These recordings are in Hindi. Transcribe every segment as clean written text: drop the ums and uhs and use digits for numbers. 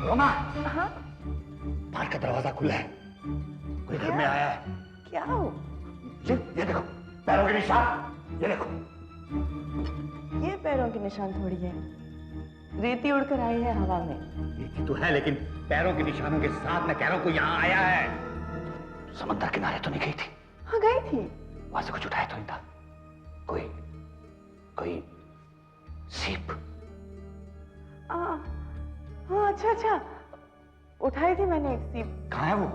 रोमा। हाँ? बाहर का दरवाजा खुला है, कोई घर में आया है। क्या हो? ये देखो पैरों के निशान, ये देखो। ये पैरों के निशान थोड़ी है, रेती उड़कर आई है हवा में। रेती तो है, लेकिन पैरों के निशानों के साथ मैं कह रहा हूँ कोई यहाँ आया है। समंदर किनारे तो नहीं गई थी? हाँ गई थी। वहां से कुछ उठाया तो नहीं था? कोई सीप? हाँ अच्छा, उठाई थी मैंने एक सीप। कहाँ है वो?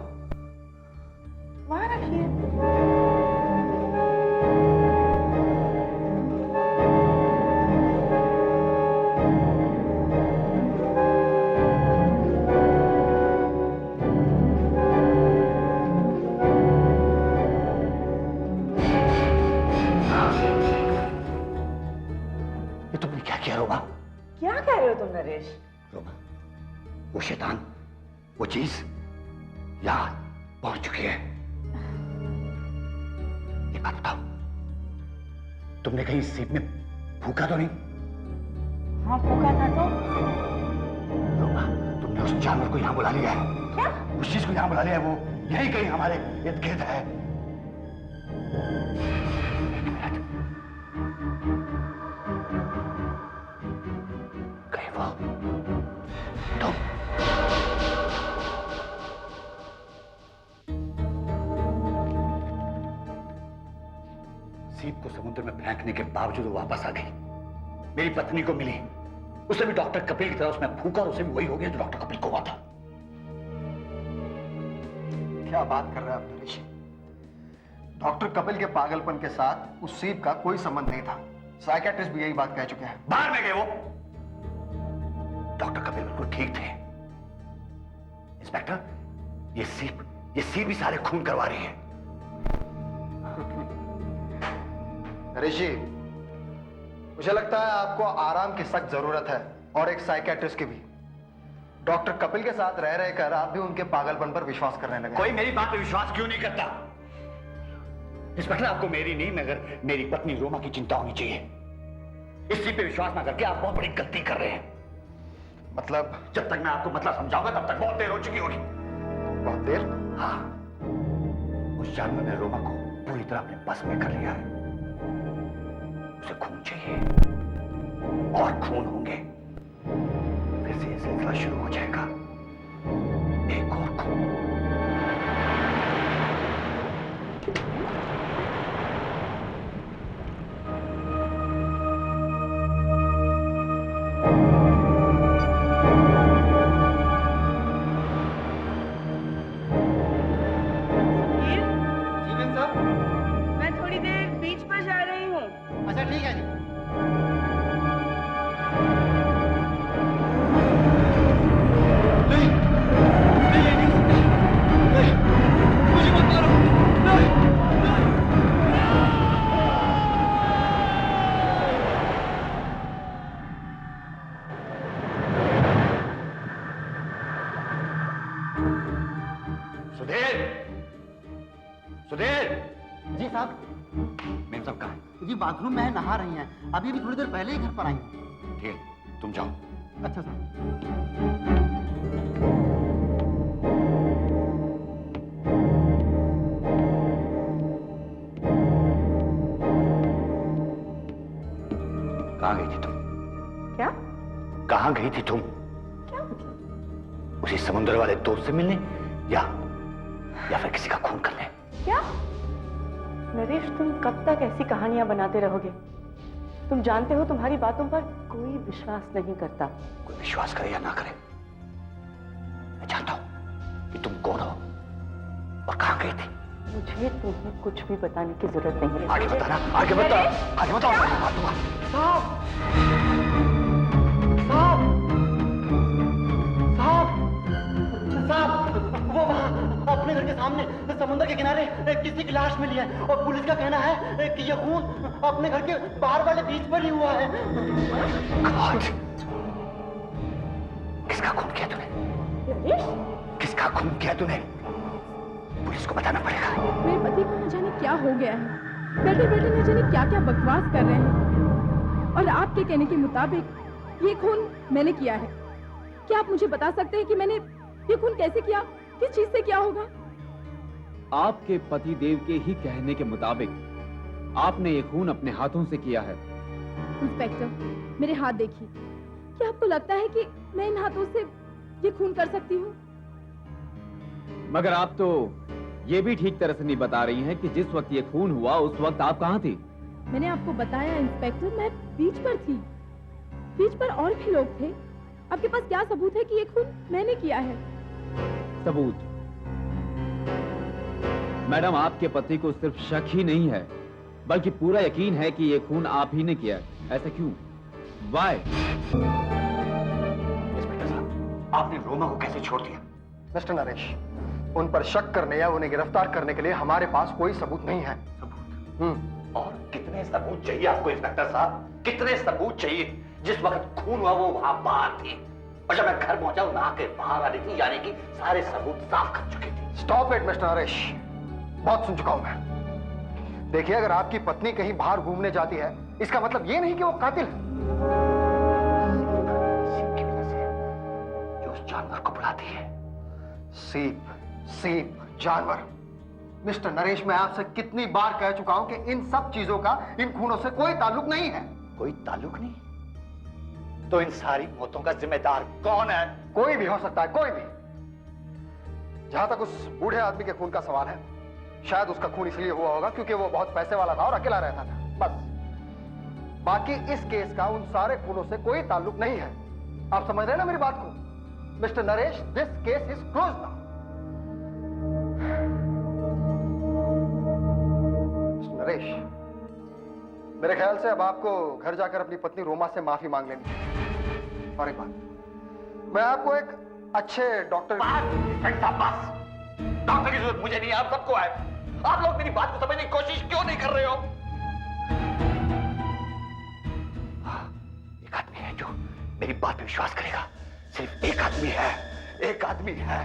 वहां रखी है। ये तुमने क्या किया रोमा? क्या कह रहे हो तुम नरेश? रोमा, वो शैतान, वो चीज यहाँ पहुंच चुकी है। एक बात बताओ, तुमने कहीं सीप में फूका तो नहीं? हाँ फूका था तो। रोमा, तुमने उस जानवर को यहाँ बुला लिया है। क्या? उस चीज को यहाँ बुला लिया है, वो यही कहीं हमारे इर्द गिर्द है। एक मिनट, कहीं वो तुम? सीप को समुद्र में फेंकने के बावजूद वो वापस आ गई, मेरी पत्नी को मिली। उसे भी डॉक्टर कपिल की तरह उसमें फूका और उसे भी वही हो गया जो डॉक्टर कपिल को हुआ था। क्या बात कर रहे हैं आप नरेश? डॉक्टर कपिल के पागलपन के साथ उस सीप का कोई संबंध नहीं था। साइकियाट्रिस्ट भी यही बात कह चुके हैं। बाहर में गए वो। डॉक्टर कपिल बिल्कुल ठीक थे। इंस्पेक्टर, ये सीप भी सारे खून करवा रही है। नरेश जी, मुझे लगता है आपको आराम की सख्त जरूरत है, और एक साइकियाट्रिस्ट की भी। डॉक्टर कपिल के साथ रह रहकर आप भी उनके पागलपन पर विश्वास करने लगे। कोई मेरी बात पे विश्वास क्यों नहीं करता? इंस्पेक्टर, आपको मेरी नहीं मगर मेरी पत्नी रोमा की चिंता होनी चाहिए। इस सीप पे विश्वास ना करके आप बहुत बड़ी गलती कर रहे हैं। मतलब? जब तक मैं आपको मतलब समझाऊंगा तब तक बहुत देर हो चुकी होगी। बहुत देर? हाँ, उस जानवर ने रोमा को पूरी तरह अपने बस में कर लिया है। उसे खून चाहिए और खून होंगे, फिर से ये सिलसिला शुरू हो जाएगा। एक और खून। बाथरूम में नहा रही हैं। अभी भी थोड़ी देर पहले ही घर पर आई। ठीक है, तुम जाओ। अच्छा सर। कहाँ गई थी तुम? क्या? कहाँ गई थी तुम? क्या मतलब? उसी समुद्र वाले दोस्त से मिलने या फिर किसी का खून करने? क्या? नरेश, तुम कब तक ऐसी कहानियां बनाते रहोगे? तुम जानते हो तुम्हारी बातों पर कोई विश्वास नहीं करता। कोई विश्वास करे या ना करे, मैं जानता हूं कि तुम कौन हो और कहां गई थी। मुझे तुम्हें कुछ भी बताने की जरूरत नहीं है। आगे बताना, आगे बताओ, आगे बताओ, मैं मार दूंगा। साहब, साहब, साहब, साहब, वो वहां अपने घर के सामने समुद्र के किनारे किसी की लाश मिली है और पुलिस का कहना है कि यह खून अपने घर के बाहर वाले बीच पर ही हुआ है। किसका खून किया तूने? किसका खून किया तूने? पुलिस को बताना पड़ेगा। मेरे पति को न जाने क्या हो गया है, बैठे बैठे न जाने क्या क्या बकवास कर रहे हैं, और आपके कहने के मुताबिक ये खून मैंने किया है। क्या आप मुझे बता सकते हैं कि मैंने ये खून कैसे किया, किस चीज से क्या होगा? आपके पति देव के ही कहने के मुताबिक आपने ये खून अपने हाथों से किया है। इंस्पेक्टर, मेरे हाथ देखिए। क्या आपको लगता है कि मैं इन हाथों से ये खून कर सकती हूँ? मगर आप तो ये भी ठीक तरह से नहीं बता रही हैं कि जिस वक्त ये खून हुआ उस वक्त आप कहाँ थी? मैंने आपको बताया इंस्पेक्टर, मैं बीच पर थी। बीच पर और भी लोग थे। आपके पास क्या सबूत है कि ये खून मैंने किया है? सबूत? मैडम, आपके पति को सिर्फ शक ही नहीं है बल्कि पूरा यकीन है कि ये खून आप ही ने किया है। ऐसा क्यों? Why? इंस्पेक्टर साहब, आपने रोमा को कैसे छोड़ दिया? मिस्टर नरेश, उन पर शक करने या उन्हें गिरफ्तार करने के लिए हमारे पास कोई सबूत नहीं है। सबूत? और कितने सबूत चाहिए आपको इंस्पेक्टर साहब? कितने सबूत चाहिए? जिस वक्त खून हुआ वो वहां बाहर थी और जब मैं घर पहुंचा वो नहा के बाहर आ रही थी, यानी कि सारे सबूत साफ कर चुके थे। स्टॉप इट मिस्टर नरेश, बहुत सुन चुका हूं मैं। देखिए, अगर आपकी पत्नी कहीं बाहर घूमने जाती है इसका मतलब ये नहीं कि वो कातिल है। सीप की वजह से जो उस जानवर को बुलाती है। सीप, सीप, जानवर। मिस्टर नरेश, मैं आपसे कितनी बार कह चुका हूं कि इन सब चीजों का इन खूनों से कोई ताल्लुक नहीं है। कोई ताल्लुक नहीं? तो इन सारी मौतों का जिम्मेदार कौन है? कोई भी हो सकता है, कोई भी। जहां तक उस बूढ़े आदमी के खून का सवाल है, शायद उसका खून इसलिए हुआ होगा क्योंकि वो बहुत पैसे वाला था और अकेला रहता था, बस। बाकी इस केस का उन सारे खूनों से कोई ताल्लुक नहीं है। आप समझ रहे हैं ना मेरी बात को? Mister Naresh, this case is close now. Mister Naresh, मेरे ख्याल से अब आपको घर जाकर अपनी पत्नी रोमा से माफी मांग लेनी चाहिए। और एक बात, मैं आपको एक अच्छे डॉक्टर डॉक्टर की जरूरत मुझे नहीं, आप सबको है। आप लोग मेरी बात को समझने की कोशिश क्यों नहीं कर रहे हो? एक आदमी है जो मेरी बात पे विश्वास करेगा। सिर्फ एक आदमी है, एक आदमी है।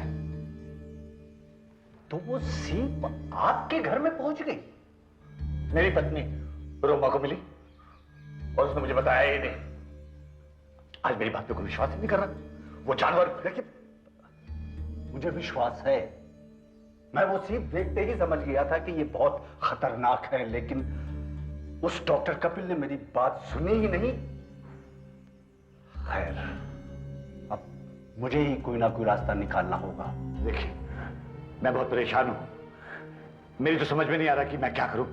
तो वो सीप आपके घर में पहुंच गई, मेरी पत्नी रोमा को मिली और उसने मुझे बताया ही नहीं। आज मेरी बात पे कोई विश्वास नहीं कर रहा। वो जानवर, देखिए, मुझे विश्वास है, मैं वो सीप देखते ही समझ गया था कि ये बहुत खतरनाक है, लेकिन उस डॉक्टर कपिल ने मेरी बात सुनी ही नहीं। खैर, अब मुझे ही कोई ना कोई रास्ता निकालना होगा। देखिए, मैं बहुत परेशान हूं, मेरी तो समझ में नहीं आ रहा कि मैं क्या करूं।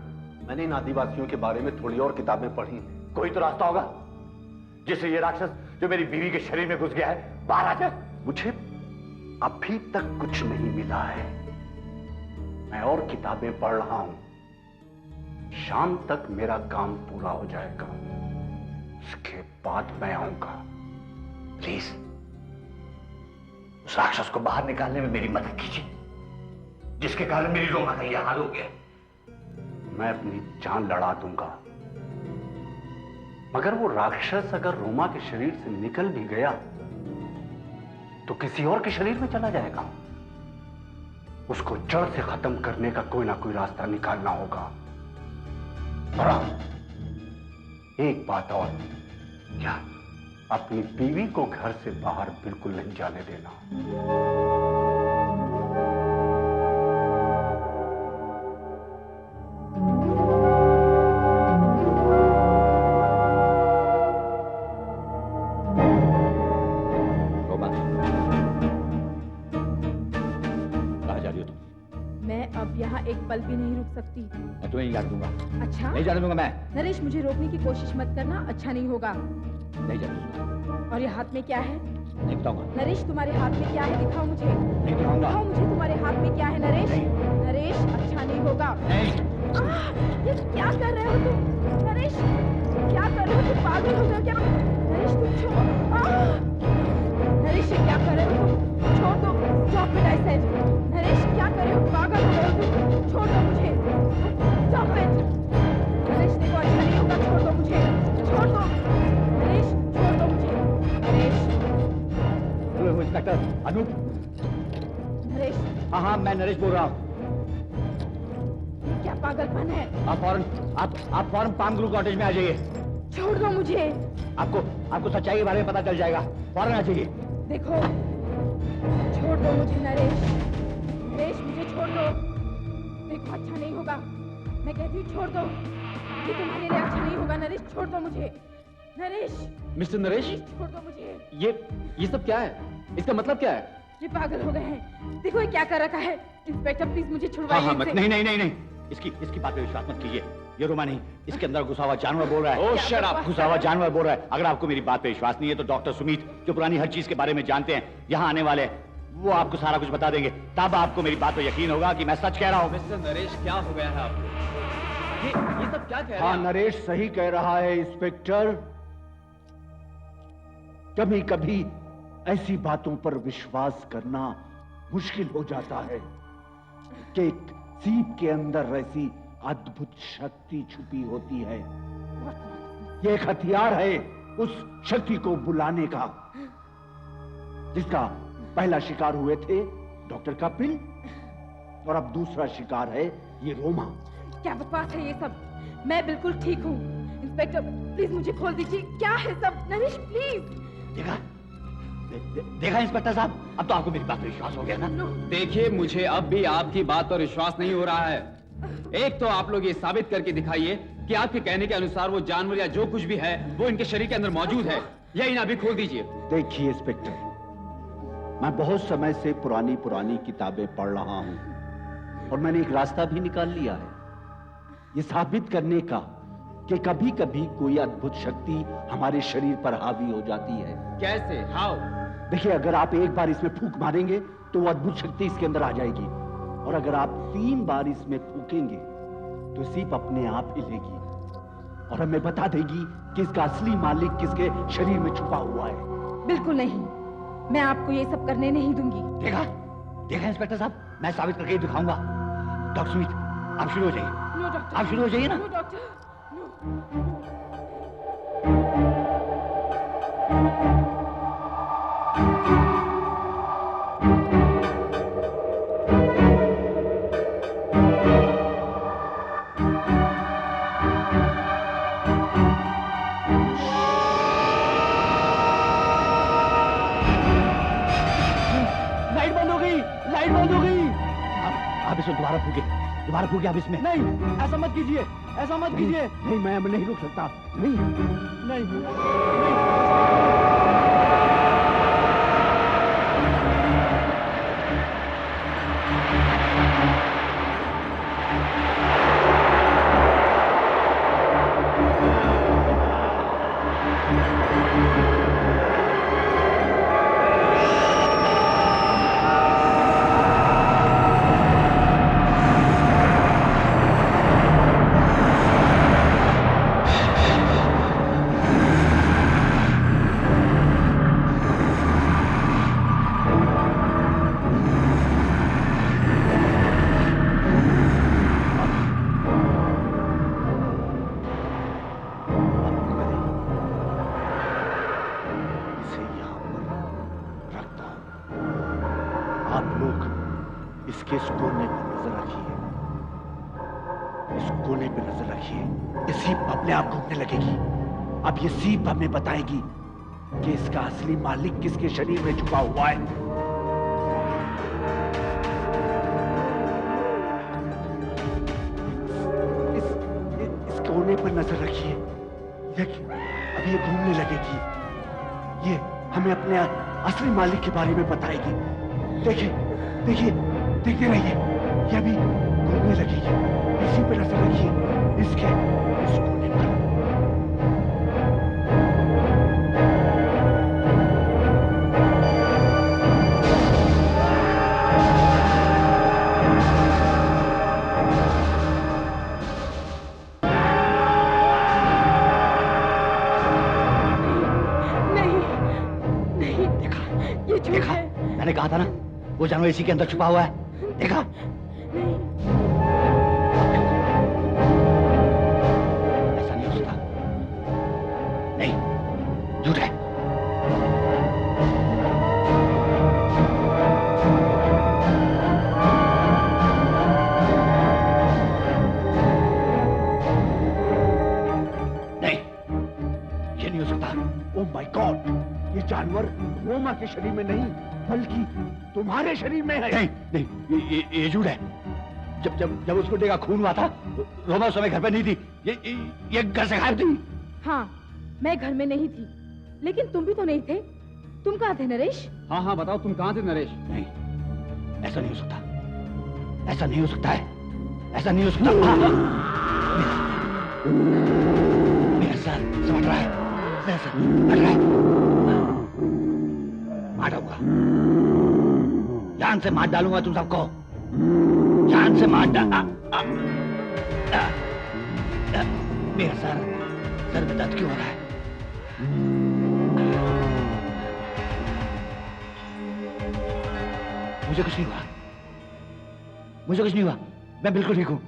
मैंने इन आदिवासियों के बारे में थोड़ी और किताबें पढ़ी हैं। कोई तो रास्ता होगा जिससे ये राक्षस जो मेरी बीवी के शरीर में घुस गया है बाहर आ जाए। मुझे अभी तक कुछ नहीं मिला है। मैं और किताबें पढ़ रहा हूं, शाम तक मेरा काम पूरा हो जाएगा, उसके बाद मैं आऊंगा। प्लीज उस राक्षस को बाहर निकालने में मेरी मदद कीजिए, जिसके कारण मेरी रोमा का यह हाल हो गया। मैं अपनी जान लड़ा दूंगा, मगर वो राक्षस अगर रोमा के शरीर से निकल भी गया तो किसी और के शरीर में चला जाएगा। उसको जड़ से खत्म करने का कोई ना कोई रास्ता निकालना होगा। और एक बात और, क्या अपनी बीवी को घर से बाहर बिल्कुल नहीं जाने देना। एक पल भी नहीं रुक सकती। मैं तुम्हें नहीं जाने दूंगा। अच्छा? नहीं जाने दूंगा मैं। नरेश, मुझे रोकने की कोशिश मत करना, अच्छा नहीं होगा। नहीं जाने दूंगा। और ये हाथ में क्या है? नहीं बताऊंगा। नरेश, तुम्हारे हाथ में क्या है? दिखाओ मुझे। नहीं दिखाऊंगा। दिखाओ मुझे तुम्हारे हाथ में क्या है नरेश। नरेश, अच्छा नहीं होगा। नहीं। ये क्या कर रहे हो तुम? नरेश, क्या कर रहे हो तुम? पागल हो गए क्या? नरेश, तुम छोड़ो। नरेश, ये क्या कर रहे हो तुम? छोड़ दो। Stop it, I said. Naresh, क्या कर रहे हो? पागल हो गए हो तुम? छोड़ दो मुझे। Stop it. नरेश, देखो, अच्छा नहीं होगा, छोड़ दो मुझे। छोड़ दो। नरेश, छोड़ दो मुझे। नरेश। Hello inspector Anoop. नरेश। हाँ हाँ, मैं नरेश बोल रहा हूँ। ये क्या पागलपन है? आप फौरन पामग्रू कॉटेज में आ जाइए। छोड़ दो मुझे। आपको सच्चाई के बारे में पता चल जाएगा। फौरन आ जाइए। देखो, छोड़ दो मुझे नरेश। नरेश, मुझे छोड़ दो। देखो, अच्छा नहीं होगा। मैं कहती हूँ छोड़ दो। ये तुम्हारे लिए अच्छा नहीं होगा नरेश, छोड़ दो मुझे। नरेश, मिस्टर नरेश, छोड़ दो मुझे। ये सब क्या है? इसका मतलब क्या है? ये पागल हो गए हैं। देखो ये क्या कर रखा है। इंस्पेक्टर प्लीज मुझे छुड़वाइए इनसे। नहीं नहीं नहीं नहीं, इसकी बात पे विश्वास मत कीजिए। ये रोमा नहीं, इसके अंदर घुसा हुआ जानवर बोल रहा है। ओह शट अप! घुसा हुआ जानवर बोल रहा है। अगर आपको मेरी बात पे विश्वास नहीं है तो डॉक्टर सुमित, जो पुरानी हर चीज के बारे में जानते हैं, यहाँ आने वाले हैं। वो आपको सारा कुछ बता देंगे। तब आपको मेरी बात पे यकीन होगा कि मैं सच कह रहा हूँ। मिस्टर नरेश, क्या हो गया है आपको? ये सब क्या कह रहे हैं? हाँ, नरेश सही कह रहा है इंस्पेक्टर। कभी कभी ऐसी बातों पर विश्वास करना मुश्किल हो जाता है कि एक सीप के अंदर ऐसी अद्भुत शक्ति छुपी होती है। ये एक हथियार है उस शक्ति को बुलाने का, जिसका पहला शिकार हुए थे डॉक्टर कपिल, और अब दूसरा शिकार है ये रोमा। क्या बकवास है ये सब। मैं बिल्कुल ठीक हूँ। इंस्पेक्टर प्लीज मुझे खोल दीजिए। क्या है सब? नरेश प्लीज। देखा इंस्पेक्टर साहब, अब तो आपको मेरी बात पे विश्वास हो गया ना? देखिए, मुझे अब भी आपकी बात पर विश्वास नहीं हो रहा है। एक तो आप लोग ये साबित करके दिखाइए कि आपके कहने के अनुसार वो जानवर या जो कुछ भी है वो इनके शरीर के अंदर मौजूद है, या इन्हें अभी खोल दीजिए। देखिए इंस्पेक्टर, मैं बहुत समय से पुरानी किताबें पढ़ रहा हूं और मैंने एक रास्ता भी निकाल लिया है, ये साबित करने का कि कभी कभी कोई अद्भुत शक्ति हमारे शरीर पर हावी हो जाती है। कैसे? हाउ? देखिए, अगर आप एक बार इसमें फूंक मारेंगे तो वो अद्भुत शक्ति इसके अंदर आ जाएगी, और अगर आप 3 बार इसमें फूकेंगे तो सीप अपने आप हिलेगी और हमें बता देगी कि इसका असली मालिक किसके शरीर में छुपा हुआ है। बिल्कुल नहीं, मैं आपको ये सब करने नहीं दूंगी। देखा इंस्पेक्टर साहब, मैं साबित करके ही दिखाऊंगा। डॉक्टर स्मिथ, आप शुरू हो जाइए। नो डॉक्टर, आप शुरू हो जाइए ना। No doctor, no. लाइट बंद हो गई। आप इसमें दोबारा फूके आप इसमें। नहीं, ऐसा मत कीजिए, ऐसा मत कीजिए। नहीं, मैं अब नहीं रुक सकता। नहीं। इसके इस कोने पर नजर रखिए, इस कोने पे नजर रखिए। ये सीप अपने आप घूमने लगेगी। अब ये सीप हमें बताएगी कि इसका असली मालिक किसके शरीर में छुपा हुआ है। इस कोने पर नजर रखिए। देखिए, अब ये घूमने लगेगी। ये हमें अपने असली मालिक के बारे में बताएगी। देखिए, देखते रहिए, ये अभी घूमने लगेगी। इसी पे नजर रखिए, इस कोने पर। नहीं, ये झूठ देखा, है। मैंने कहा था ना, वो जानवर इसी के अंदर छुपा हुआ है। देखा? ऐसा नहीं हो सकता। नहीं, झूठ है। नहीं, ये नहीं हो सकता। ओह माय गॉड, ये जानवर रोमा रोमा के शरीर में नहीं बल्कि तुम्हारे शरीर में है। नहीं नहीं, ये झूठ है। जब जब जब उसको देखा खून हुआ था, रोमा उस समय घर पे नहीं थी। ये घर से गायब थी। हाँ, मैं घर में नहीं थी, लेकिन तुम भी तो नहीं थे। तुम कहाँ थे नरेश? हाँ हाँ बताओ, तुम कहाँ थे नरेश? नहीं, ऐसा नहीं हो सकता, ऐसा नहीं हो सकता है, ऐसा नहीं हो सकता। मेरा सर समझ रहा है, मेरा सर समझ रहा है। मार डालूंगा, जान से मार डालूंगा तुम सबको, जान से मार मेरा सर में दर्द क्यों हो रहा है? मुझे कुछ नहीं हुआ, मुझे कुछ नहीं हुआ, मैं बिल्कुल ठीक हूं।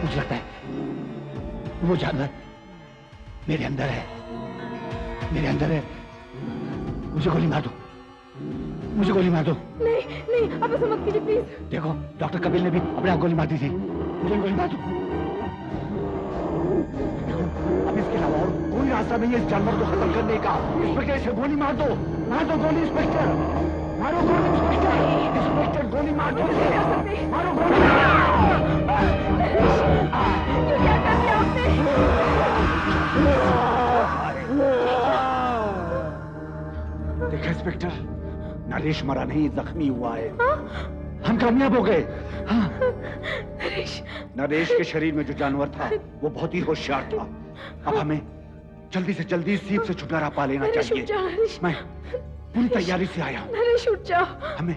मुझे लगता है वो जानवर मेरे अंदर है, मेरे अंदर है। मुझे गोली मार दो, मुझे गोली मार दो। नहीं नहीं, अब ऐसा मत कीजिए प्लीज। देखो, डॉक्टर कपिल ने भी अपने आप गोली मार दी थी, मुझे गोली मार दो। देखो, अब इसके अलावा और कोई रास्ता नहीं है इस जानवर को खत्म करने का। इंस्पेक्टर, इसे गोली मार दो गोली। इंस्पेक्टर, मारो गोली। इंस्पेक्टर, गोली मार दो, मारो गोली। ये क्या कर दिया आपने? देखा इंस्पेक्टर, नरेश मरा नहीं, जख्मी हुआ है। हम कामयाब हो गए। हाँ, नरेश के शरीर में जो जानवर था वो बहुत ही होशियार था। अब हमें जल्दी से जल्दी इस सीप से छुटकारा पा लेना चाहिए। मैं पूरी तैयारी से आया हूँ। नरेश उठ जाओ। हमें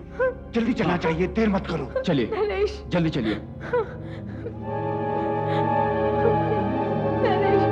जल्दी चलना चाहिए, देर मत करो। चलिए, नरेश, जल्दी चलिए। नरेश।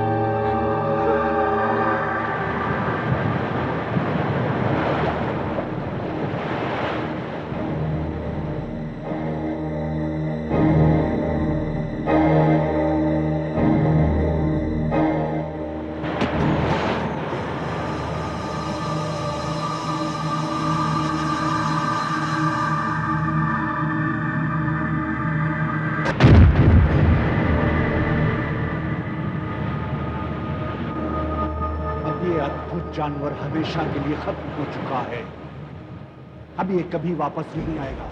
जानवर हमेशा के लिए खत्म हो चुका है। अब ये कभी वापस नहीं आएगा।